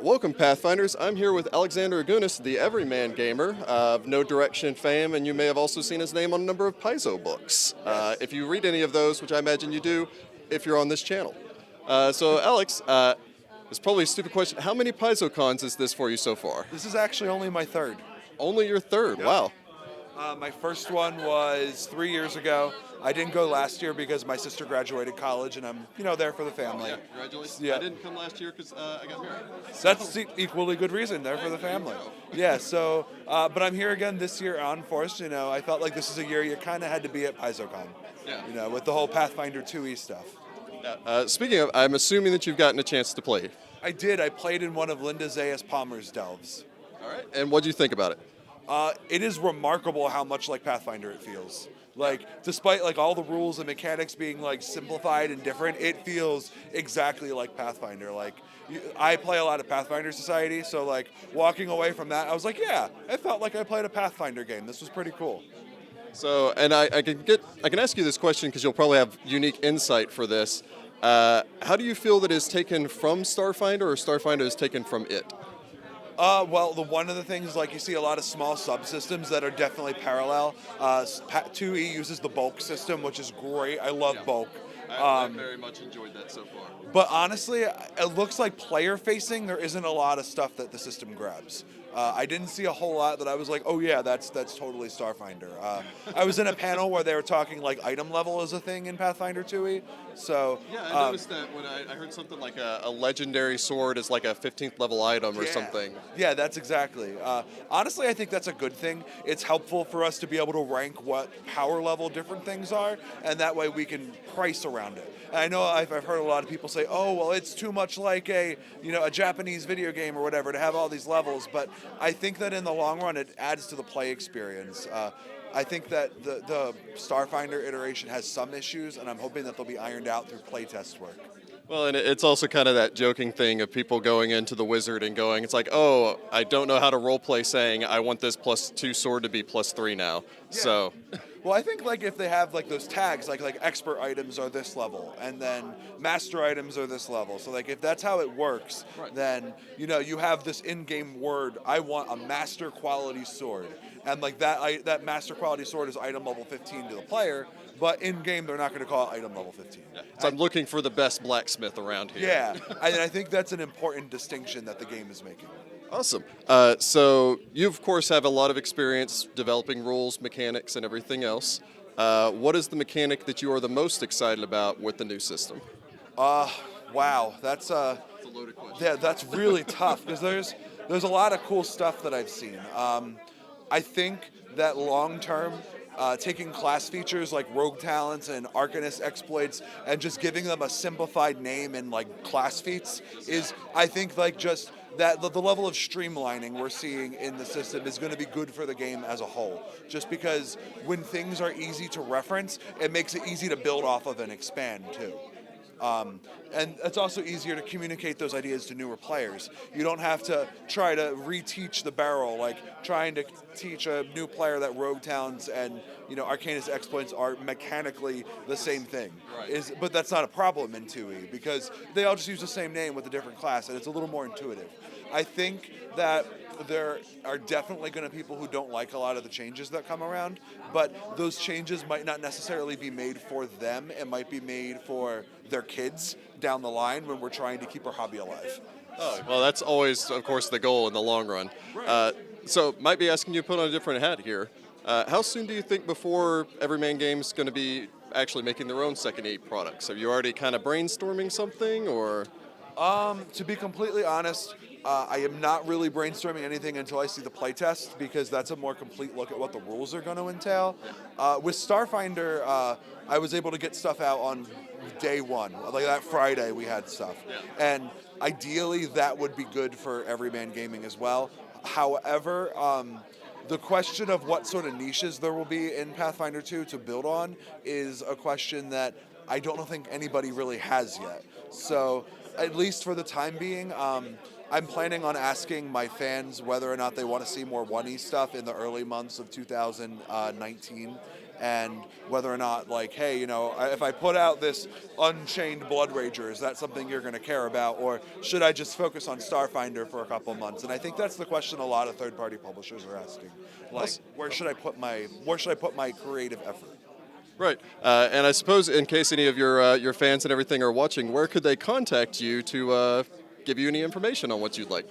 Welcome, Pathfinders. I'm here with Alexander Augunas, the Everyman Gamer of No Direction fame, and you may have also seen his name on a number of Paizo books. If you read any of those, which I imagine you do, if you're on this channel. So, Alex, it's probably a stupid question. How many PaizoCons is this for you so far? This is actually only my third. Only your third? Yep. Wow. My first one was 3 years ago. I didn't go last year because my sister graduated college, and I'm, there for the family. Yeah, congratulations. Yeah. I didn't come last year because I got married. That's the equally good reason. There for the family. Yeah. So, but I'm here again this year on Force. I felt like this is a year you kind of had to be at PaizoCon. Yeah. With the whole Pathfinder 2e stuff. Speaking of, I'm assuming that you've gotten a chance to play. I did. I played in one of Linda Zayas Palmer's delves. All right. And what do you think about it? It is remarkable how much like Pathfinder it feels. Despite all the rules and mechanics being simplified and different, it feels exactly like Pathfinder. I play a lot of Pathfinder Society, so walking away from that, I was like, yeah, I felt like I played a Pathfinder game. This was pretty cool. So, and I can ask you this question because you'll probably have unique insight for this. How do you feel that is taken from Starfinder, or Starfinder is taken from it? Well, one of the things you see a lot of small subsystems that are definitely parallel. 2E uses the bulk system, which is great. I love bulk. I very much enjoyed that so far. But honestly, it looks like player-facing, there isn't a lot of stuff that the system grabs. I didn't see a whole lot that I was like, oh yeah, that's totally Starfinder. I was in a panel where they were talking item level is a thing in Pathfinder 2e. So yeah, I noticed that when I heard something like a legendary sword is like a 15th level item or something. Yeah, that's exactly. Honestly, I think that's a good thing. It's helpful for us to be able to rank what power level different things are, and that way we can price around it. And I know I've heard a lot of people say, oh, well, it's too much like a Japanese video game or whatever to have all these levels, but I think that in the long run it adds to the play experience. I think that the Starfinder iteration has some issues, and I'm hoping that they'll be ironed out through playtest work. Well, and it's also kind of that joking thing of people going into the wizard and going, it's like, oh, I don't know how to roleplay saying I want this +2 sword to be +3 now. Yeah. So. Well, I think if they have those tags, like expert items are this level, and then master items are this level. So if that's how it works, right, then you have this in-game word. I want a master quality sword, and that master quality sword is item level 15 to the player. But in-game, they're not going to call it item level 15. Yeah. So I'm looking for the best blacksmith around here. Yeah, and I think that's an important distinction that the game is making. Awesome. So you, of course, have a lot of experience developing rules, mechanics, and everything else. What is the mechanic that you are the most excited about with the new system? Wow, that's a loaded question. Yeah, that's really tough because there's a lot of cool stuff that I've seen. I think that long-term, taking class features like rogue talents and arcanist exploits and just giving them a simplified name and class feats is, I think, just that the level of streamlining we're seeing in the system is going to be good for the game as a whole. Just because when things are easy to reference, it makes it easy to build off of and expand too. And it's also easier to communicate those ideas to newer players. You don't have to try to reteach the barrel, trying to teach a new player that rogue talents and arcanist exploits are mechanically the same thing. Right. But that's not a problem in 2e because they all just use the same name with a different class, and it's a little more intuitive. I think that there are definitely going to be people who don't like a lot of the changes that come around, but those changes might not necessarily be made for them. It might be made for their kids down the line when we're trying to keep our hobby alive. Oh, well, that's always, of course, the goal in the long run. Right. So might be asking you to put on a different hat here. How soon do you think before Everyman Games is going to be actually making their own second 8 products? Are you already kind of brainstorming something, or? To be completely honest, I am not really brainstorming anything until I see the playtest because that's a more complete look at what the rules are going to entail. With Starfinder, I was able to get stuff out on day one. That Friday we had stuff. And ideally that would be good for Everyman Gaming as well. However, the question of what sort of niches there will be in Pathfinder 2 to build on is a question that I don't think anybody really has yet. So at least for the time being, I'm planning on asking my fans whether or not they want to see more 1E stuff in the early months of 2019, and whether or not, like, hey, you know, if I put out this Unchained Blood Rager, is that something you're going to care about, or should I just focus on Starfinder for a couple months? And I think that's the question a lot of third-party publishers are asking. Like, where should I put my creative effort? Right, and I suppose in case any of your fans and everything are watching, where could they contact you to give you any information on what you'd like?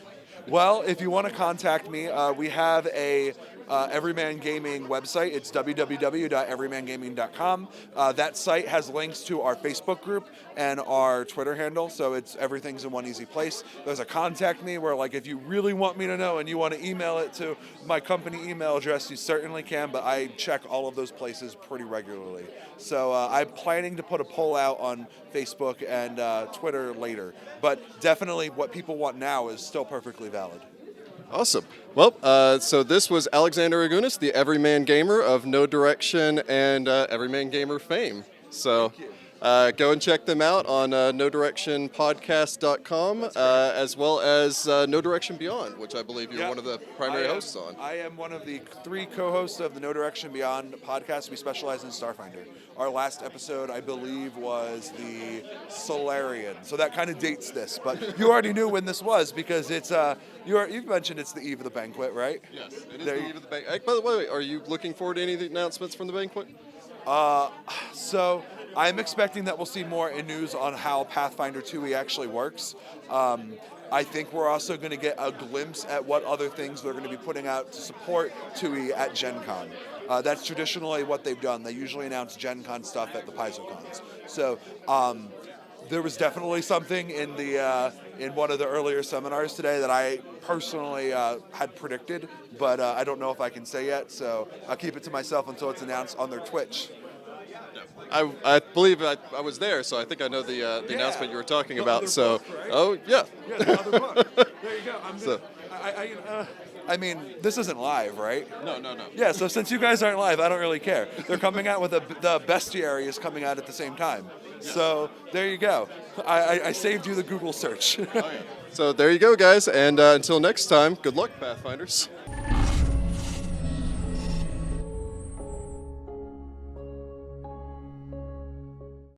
Well, if you want to contact me, we have a Everyman Gaming website. It's www.everymangaming.com. That site has links to our Facebook group and our Twitter handle, so it's everything's in one easy place. There's a contact me where, like, if you really want me to know and you want to email it to my company email address, you certainly can, but I check all of those places pretty regularly. So I'm planning to put a poll out on Facebook and Twitter later, but definitely what people want now is still perfectly valid. Awesome. Well, so this was Alexander Augunas, the Everyman Gamer of No Direction and Everyman Gamer fame. So go and check them out on NoDirectionPodcast.com, as well as No Direction Beyond, which I believe you're one of the primary hosts on. I am one of the 3 co-hosts of the No Direction Beyond podcast. We specialize in Starfinder. Our last episode, I believe, was the Solarian. So that kind of dates this, but you already knew when this was because it's you've mentioned it's the eve of the banquet, right? Yes, it is the eve of the banquet. By the way, are you looking forward to any of the announcements from the banquet? So I'm expecting that we'll see more in news on how Pathfinder 2e actually works. I think we're also going to get a glimpse at what other things they're going to be putting out to support 2e at Gen Con. That's traditionally what they've done. They usually announce Gen Con stuff at the PaizoCons. So there was definitely something in the in one of the earlier seminars today that I personally had predicted, but I don't know if I can say yet, so I'll keep it to myself until it's announced on their Twitch. I believe I was there, so I think I know the announcement you were talking about. So, book, right? Oh yeah. Yeah, the other book. There you go. I mean, this isn't live, right? No. Yeah, so since you guys aren't live, I don't really care. They're coming out with the Bestiary is coming out at the same time. Yeah. So there you go. I saved you the Google search. Oh, yeah. So there you go, guys, and until next time, good luck, Pathfinders.